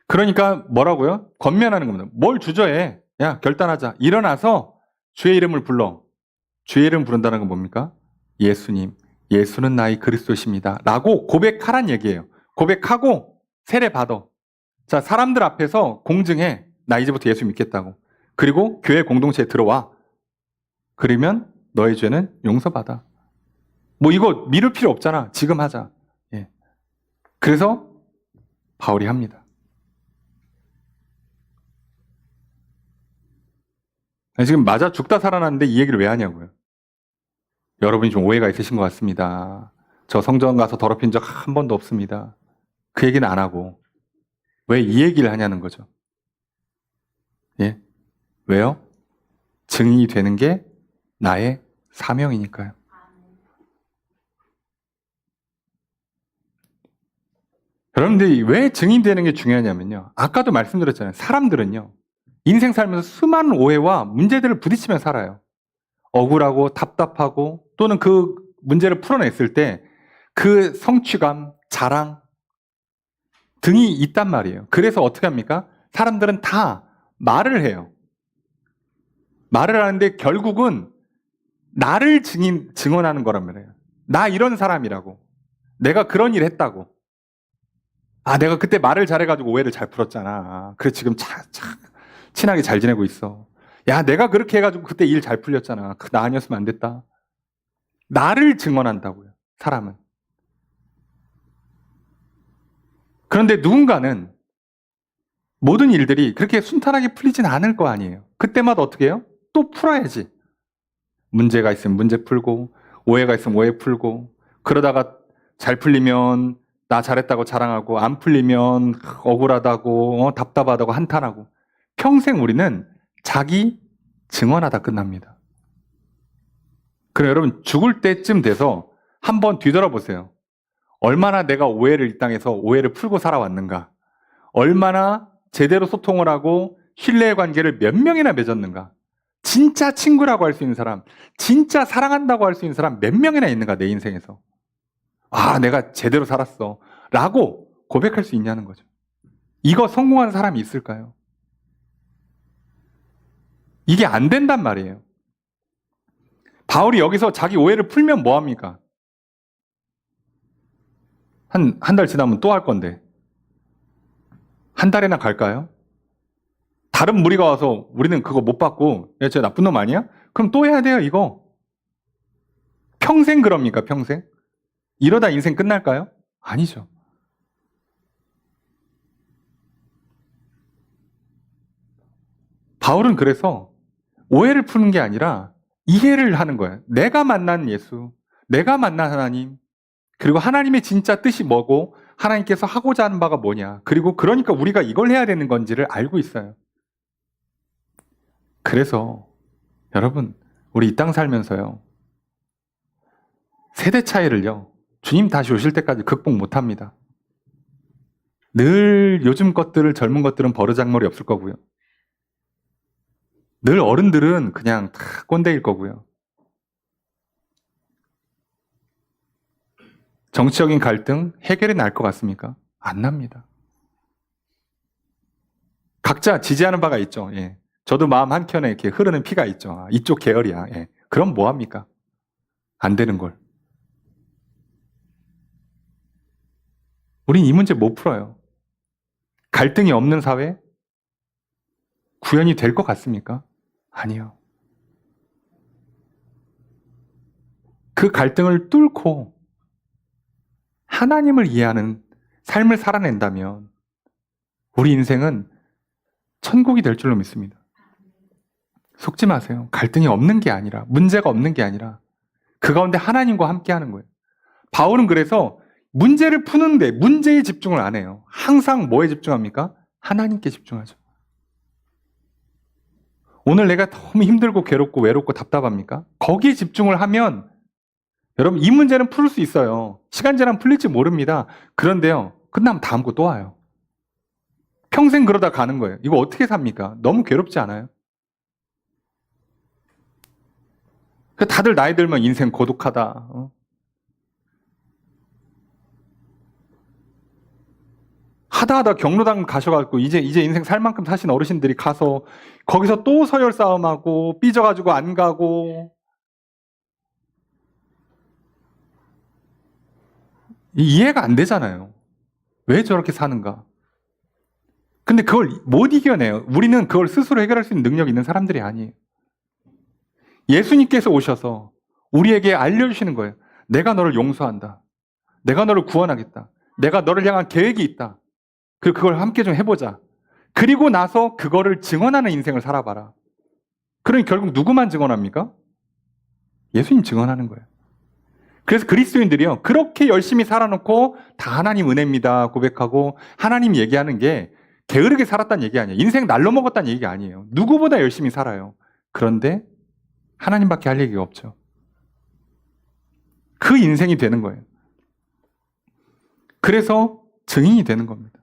그러니까 뭐라고요? 권면하는 겁니다. 뭘 주저해? 야, 결단하자. 일어나서 주의 이름을 불러. 주의 이름 부른다는 건 뭡니까? 예수님, 예수는 나의 그리스도십니다. 라고 고백하란 얘기예요. 고백하고 세례 받아. 자, 사람들 앞에서 공증해. 나 이제부터 예수 믿겠다고. 그리고 교회 공동체에 들어와. 그러면 너의 죄는 용서받아. 뭐 이거 미룰 필요 없잖아. 지금 하자. 예. 그래서 바울이 합니다. 지금 맞아 죽다 살아났는데 이 얘기를 왜 하냐고요. 여러분이 좀 오해가 있으신 것 같습니다. 저 성전 가서 더럽힌 적 한 번도 없습니다. 그 얘기는 안 하고 왜 이 얘기를 하냐는 거죠. 예? 왜요? 증인이 되는 게 나의 사명이니까요. 여러분들이 왜 증인되는 게 중요하냐면요. 아까도 말씀드렸잖아요. 사람들은요. 인생 살면서 수많은 오해와 문제들을 부딪히며 살아요. 억울하고 답답하고 또는 그 문제를 풀어냈을 때 그 성취감, 자랑 등이 있단 말이에요. 그래서 어떻게 합니까? 사람들은 다 말을 해요. 말을 하는데 결국은 나를 증언하는 거란 말이에요. 나 이런 사람이라고. 내가 그런 일 했다고. 아, 내가 그때 말을 잘해가지고 오해를 잘 풀었잖아. 그래, 지금 친하게 잘 지내고 있어. 야, 내가 그렇게 해가지고 그때 일 잘 풀렸잖아. 나 아니었으면 안 됐다. 나를 증언한다고요, 사람은. 그런데 누군가는 모든 일들이 그렇게 순탄하게 풀리진 않을 거 아니에요. 그때마다 어떻게 해요? 또 풀어야지. 문제가 있으면 문제 풀고, 오해가 있으면 오해 풀고, 그러다가 잘 풀리면 나 잘했다고 자랑하고, 안 풀리면 억울하다고, 답답하다고 한탄하고. 평생 우리는 자기 증언하다 끝납니다. 그럼 여러분, 죽을 때쯤 돼서 한번 뒤돌아보세요. 얼마나 내가 오해를 이 땅에서 오해를 풀고 살아왔는가? 얼마나 제대로 소통을 하고 신뢰의 관계를 몇 명이나 맺었는가? 진짜 친구라고 할 수 있는 사람, 진짜 사랑한다고 할 수 있는 사람 몇 명이나 있는가, 내 인생에서. 아, 내가 제대로 살았어. 라고 고백할 수 있냐는 거죠. 이거 성공한 사람이 있을까요? 이게 안 된단 말이에요. 바울이 여기서 자기 오해를 풀면 뭐합니까? 한 달 지나면 또 할 건데. 한 달이나 갈까요? 다른 무리가 와서 우리는 그거 못 받고, 야, 쟤 나쁜 놈 아니야? 그럼 또 해야 돼요, 이거. 평생 그럽니까, 평생? 이러다 인생 끝날까요? 아니죠. 바울은 그래서 오해를 푸는 게 아니라 이해를 하는 거예요. 내가 만난 예수, 내가 만난 하나님, 그리고 하나님의 진짜 뜻이 뭐고 하나님께서 하고자 하는 바가 뭐냐. 그리고 그러니까 우리가 이걸 해야 되는 건지를 알고 있어요. 그래서 여러분, 우리 이 땅 살면서요. 세대 차이를요. 주님 다시 오실 때까지 극복 못합니다. 늘 요즘 것들을 젊은 것들은 버르장머리 없을 거고요. 늘 어른들은 그냥 다 꼰대일 거고요. 정치적인 갈등 해결이 날 것 같습니까? 안 납니다. 각자 지지하는 바가 있죠. 예. 저도 마음 한켠에 이렇게 흐르는 피가 있죠. 아, 이쪽 계열이야. 예. 그럼 뭐 합니까? 안 되는 걸. 우린 이 문제 못 풀어요. 갈등이 없는 사회 구현이 될 것 같습니까? 아니요. 그 갈등을 뚫고 하나님을 이해하는 삶을 살아낸다면 우리 인생은 천국이 될 줄로 믿습니다. 속지 마세요. 갈등이 없는 게 아니라, 문제가 없는 게 아니라 그 가운데 하나님과 함께 하는 거예요. 바울은 그래서 문제를 푸는데 문제에 집중을 안 해요. 항상 뭐에 집중합니까? 하나님께 집중하죠. 오늘 내가 너무 힘들고 괴롭고 외롭고 답답합니까? 거기에 집중을 하면 여러분 이 문제는 풀 수 있어요. 시간 지나면 풀릴지 모릅니다. 그런데요. 끝나면 다음 거 또 와요. 평생 그러다 가는 거예요. 이거 어떻게 삽니까? 너무 괴롭지 않아요? 다들 나이 들면 인생 고독하다. 하다 경로당 가셔가지고 이제 인생 살 만큼 사신 어르신들이 가서 거기서 또 서열 싸움하고 삐져가지고 안 가고 이해가 안 되잖아요. 왜 저렇게 사는가? 근데 그걸 못 이겨내요. 우리는 그걸 스스로 해결할 수 있는 능력이 있는 사람들이 아니에요. 예수님께서 오셔서 우리에게 알려주시는 거예요. 내가 너를 용서한다. 내가 너를 구원하겠다. 내가 너를 향한 계획이 있다. 그리고 그걸 함께 좀 해보자. 그리고 나서 그거를 증언하는 인생을 살아봐라. 그러니 결국 누구만 증언합니까? 예수님 증언하는 거예요. 그래서 그리스도인들이요. 그렇게 열심히 살아놓고 다 하나님 은혜입니다 고백하고 하나님 얘기하는 게 게으르게 살았다는 얘기 아니에요. 인생 날로 먹었다는 얘기가 아니에요. 누구보다 열심히 살아요. 그런데 하나님밖에 할 얘기가 없죠. 그 인생이 되는 거예요. 그래서 증인이 되는 겁니다.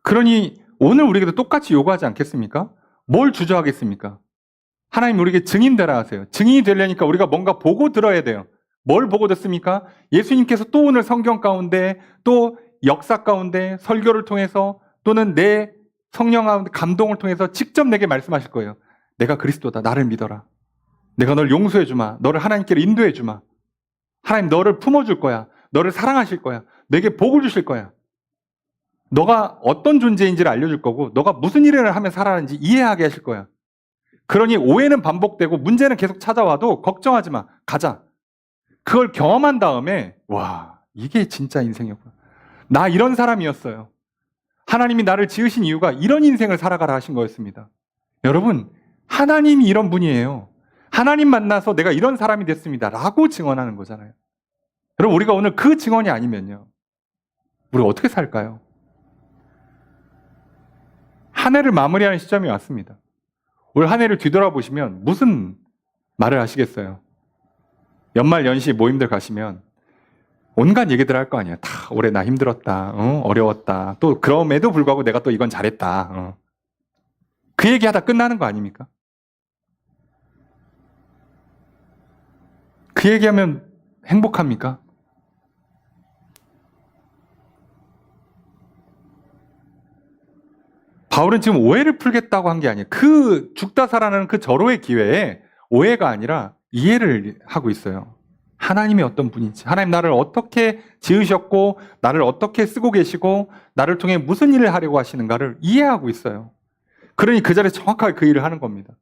그러니 오늘 우리에게도 똑같이 요구하지 않겠습니까? 뭘 주저하겠습니까? 하나님 우리에게 증인 되라 하세요. 증인이 되려니까 우리가 뭔가 보고 들어야 돼요. 뭘 보고 듣습니까? 예수님께서 또 오늘 성경 가운데 또 역사 가운데 설교를 통해서 또는 내 성령 가운데 감동을 통해서 직접 내게 말씀하실 거예요. 내가 그리스도다. 나를 믿어라. 내가 널 용서해 주마. 너를 하나님께로 인도해 주마. 하나님 너를 품어줄 거야. 너를 사랑하실 거야. 내게 복을 주실 거야. 너가 어떤 존재인지를 알려줄 거고 너가 무슨 일을 하면 살아가는지 이해하게 하실 거야. 그러니 오해는 반복되고 문제는 계속 찾아와도 걱정하지 마. 가자. 그걸 경험한 다음에 와 이게 진짜 인생이었구나. 나 이런 사람이었어요. 하나님이 나를 지으신 이유가 이런 인생을 살아가라 하신 거였습니다. 여러분 하나님이 이런 분이에요. 하나님 만나서 내가 이런 사람이 됐습니다. 라고 증언하는 거잖아요. 여러분 우리가 오늘 그 증언이 아니면요. 우리 어떻게 살까요? 한 해를 마무리하는 시점이 왔습니다. 올 한 해를 뒤돌아보시면 무슨 말을 하시겠어요? 연말 연시 모임들 가시면 온갖 얘기들 할 거 아니에요. 다 올해 나 힘들었다. 어려웠다. 또 그럼에도 불구하고 내가 또 이건 잘했다. 그 얘기하다 끝나는 거 아닙니까? 그 얘기하면 행복합니까? 바울은 지금 오해를 풀겠다고 한 게 아니에요. 그 죽다 살아나는 그 절호의 기회에 오해가 아니라 이해를 하고 있어요. 하나님이 어떤 분인지, 하나님 나를 어떻게 지으셨고 나를 어떻게 쓰고 계시고 나를 통해 무슨 일을 하려고 하시는가를 이해하고 있어요. 그러니 그 자리에 정확하게 그 일을 하는 겁니다.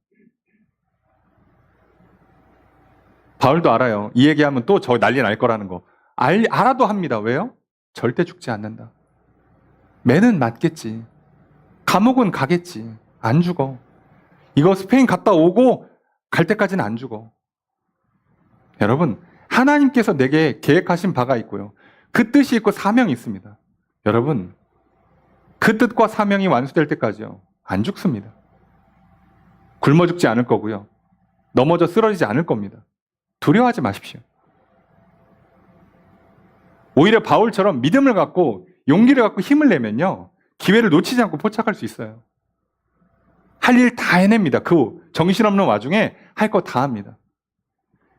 바울도 알아요. 이 얘기하면 또 저 난리 날 거라는 거. 알아도 합니다. 왜요? 절대 죽지 않는다. 매는 맞겠지. 감옥은 가겠지. 안 죽어. 이거 스페인 갔다 오고 갈 때까지는 안 죽어. 여러분, 하나님께서 내게 계획하신 바가 있고요. 그 뜻이 있고 사명이 있습니다. 여러분, 그 뜻과 사명이 완수될 때까지요. 안 죽습니다. 굶어 죽지 않을 거고요. 넘어져 쓰러지지 않을 겁니다. 두려워하지 마십시오. 오히려 바울처럼 믿음을 갖고 용기를 갖고 힘을 내면요. 기회를 놓치지 않고 포착할 수 있어요. 할 일 다 해냅니다. 그 정신없는 와중에 할 거 다 합니다.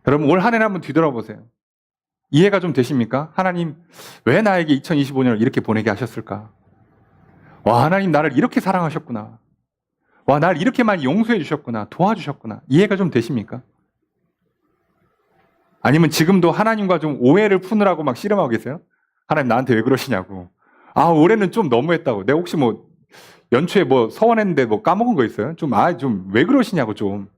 여러분 올 한 해를 한번 뒤돌아보세요. 이해가 좀 되십니까? 하나님 왜 나에게 2025년을 이렇게 보내게 하셨을까? 와 하나님 나를 이렇게 사랑하셨구나. 와 나를 이렇게 많이 용서해 주셨구나. 도와주셨구나. 이해가 좀 되십니까? 아니면 지금도 하나님과 좀 오해를 푸느라고 막 씨름하고 계세요? 하나님 나한테 왜 그러시냐고. 아 올해는 좀 너무했다고. 내가 혹시 뭐 연초에 뭐 서원했는데 뭐 까먹은 거 있어요? 좀 왜 그러시냐고 좀.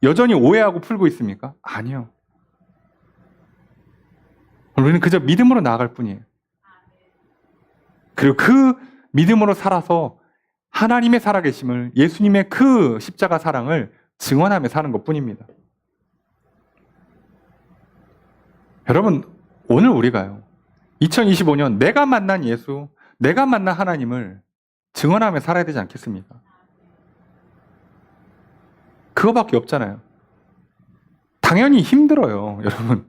여전히 오해하고 풀고 있습니까? 아니요. 우리는 그저 믿음으로 나아갈 뿐이에요. 그리고 그 믿음으로 살아서 하나님의 살아계심을 예수님의 그 십자가 사랑을 증언하며 사는 것 뿐입니다. 여러분 오늘 우리가요. 2025년 내가 만난 예수, 내가 만난 하나님을 증언하며 살아야 되지 않겠습니까? 그거밖에 없잖아요. 당연히 힘들어요, 여러분.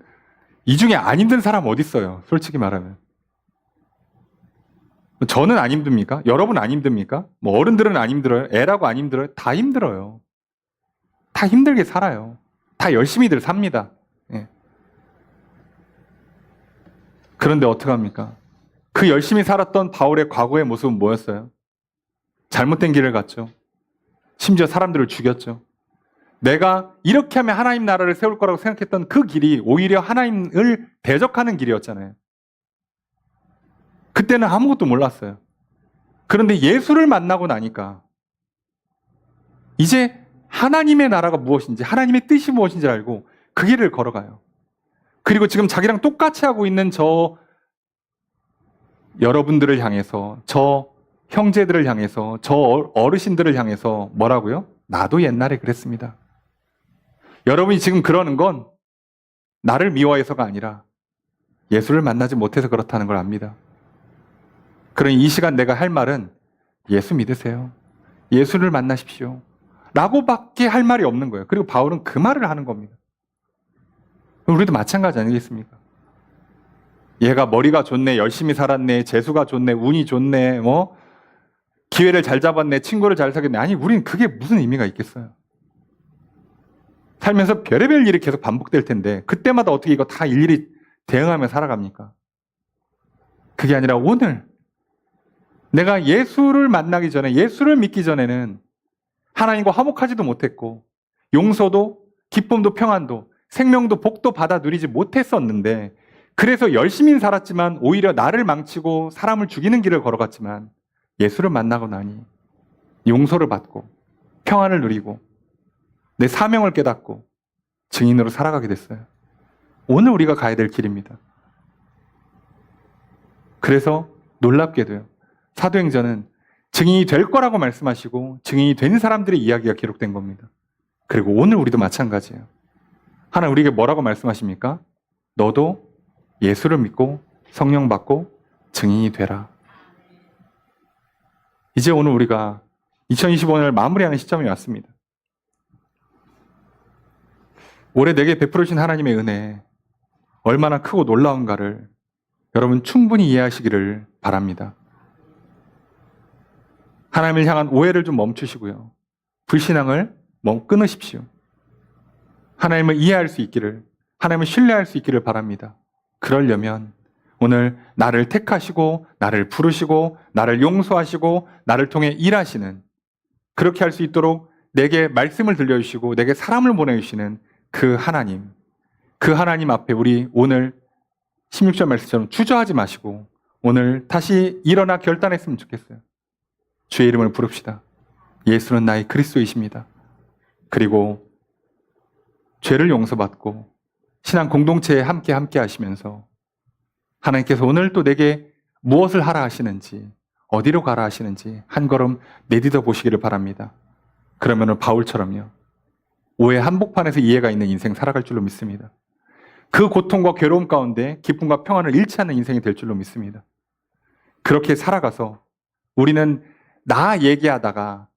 이 중에 안 힘든 사람 어디 있어요? 솔직히 말하면. 저는 안 힘듭니까? 여러분 안 힘듭니까? 뭐 어른들은 안 힘들어요? 애라고 안 힘들어요? 다 힘들어요. 다 힘들게 살아요. 다 열심히들 삽니다. 예. 그런데 어떡합니까? 그 열심히 살았던 바울의 과거의 모습은 뭐였어요? 잘못된 길을 갔죠. 심지어 사람들을 죽였죠. 내가 이렇게 하면 하나님 나라를 세울 거라고 생각했던 그 길이 오히려 하나님을 대적하는 길이었잖아요. 그때는 아무것도 몰랐어요. 그런데 예수를 만나고 나니까 이제 하나님의 나라가 무엇인지 하나님의 뜻이 무엇인지 알고 그 길을 걸어가요. 그리고 지금 자기랑 똑같이 하고 있는 저 여러분들을 향해서 저 형제들을 향해서 저 어르신들을 향해서 뭐라고요? 나도 옛날에 그랬습니다. 여러분이 지금 그러는 건 나를 미워해서가 아니라 예수를 만나지 못해서 그렇다는 걸 압니다. 그러니 이 시간 내가 할 말은 예수 믿으세요. 예수를 만나십시오. 라고밖에 할 말이 없는 거예요. 그리고 바울은 그 말을 하는 겁니다. 우리도 마찬가지 아니겠습니까? 얘가 머리가 좋네, 열심히 살았네, 재수가 좋네, 운이 좋네, 기회를 잘 잡았네, 친구를 잘 사귀었네. 아니, 우린 그게 무슨 의미가 있겠어요? 살면서 별의별 일이 계속 반복될 텐데 그때마다 어떻게 이거 다 일일이 대응하며 살아갑니까? 그게 아니라 오늘 내가 예수를 만나기 전에, 예수를 믿기 전에는 하나님과 화목하지도 못했고 용서도 기쁨도 평안도 생명도 복도 받아 누리지 못했었는데, 그래서 열심히 살았지만 오히려 나를 망치고 사람을 죽이는 길을 걸어갔지만 예수를 만나고 나니 용서를 받고 평안을 누리고 내 사명을 깨닫고 증인으로 살아가게 됐어요. 오늘 우리가 가야 될 길입니다. 그래서 놀랍게도요, 사도행전은 증인이 될 거라고 말씀하시고 증인이 된 사람들의 이야기가 기록된 겁니다. 그리고 오늘 우리도 마찬가지예요. 하나님 우리에게 뭐라고 말씀하십니까? 너도 예수를 믿고 성령 받고 증인이 되라. 이제 오늘 우리가 2025년을 마무리하는 시점이 왔습니다. 올해 내게 베풀어주신 하나님의 은혜 얼마나 크고 놀라운가를 여러분 충분히 이해하시기를 바랍니다. 하나님을 향한 오해를 좀 멈추시고요, 불신앙을 끊으십시오. 하나님을 이해할 수 있기를, 하나님을 신뢰할 수 있기를 바랍니다. 그러려면 오늘 나를 택하시고 나를 부르시고 나를 용서하시고 나를 통해 일하시는, 그렇게 할 수 있도록 내게 말씀을 들려주시고 내게 사람을 보내주시는 그 하나님 앞에 우리 오늘 16절 말씀처럼 주저하지 마시고 오늘 다시 일어나 결단했으면 좋겠어요. 주의 이름을 부릅시다. 예수는 나의 그리스도이십니다. 그리고 죄를 용서받고 신앙 공동체에 함께 하시면서 하나님께서 오늘 또 내게 무엇을 하라 하시는지, 어디로 가라 하시는지 한 걸음 내딛어 보시기를 바랍니다. 그러면 바울처럼요, 오해 한복판에서 이해가 있는 인생 살아갈 줄로 믿습니다. 그 고통과 괴로움 가운데 기쁨과 평안을 잃지 않는 인생이 될 줄로 믿습니다. 그렇게 살아가서 우리는 나 얘기하다가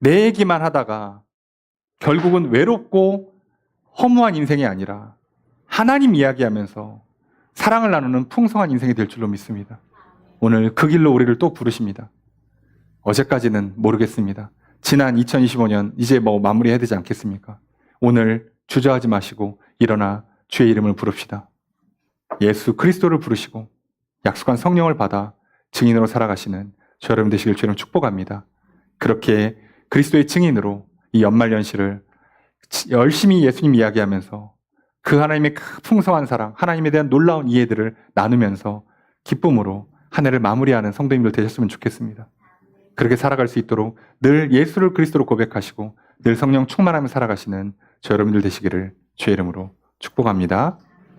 내 얘기만 하다가 결국은 외롭고 허무한 인생이 아니라 하나님 이야기하면서 사랑을 나누는 풍성한 인생이 될 줄로 믿습니다. 오늘 그 길로 우리를 또 부르십니다. 어제까지는 모르겠습니다. 지난 2025년 이제 마무리해야 되지 않겠습니까? 오늘 주저하지 마시고 일어나 주의 이름을 부릅시다. 예수 그리스도를 부르시고 약속한 성령을 받아 증인으로 살아가시는 저 여러분 되시길 주님 축복합니다. 그렇게 그리스도의 증인으로 이 연말연시를 열심히 예수님 이야기하면서 그 하나님의 풍성한 사랑, 하나님에 대한 놀라운 이해들을 나누면서 기쁨으로 한 해를 마무리하는 성도님들 되셨으면 좋겠습니다. 그렇게 살아갈 수 있도록 늘 예수를 그리스도로 고백하시고 늘 성령 충만하며 살아가시는 저 여러분들 되시기를 주의 이름으로 축복합니다.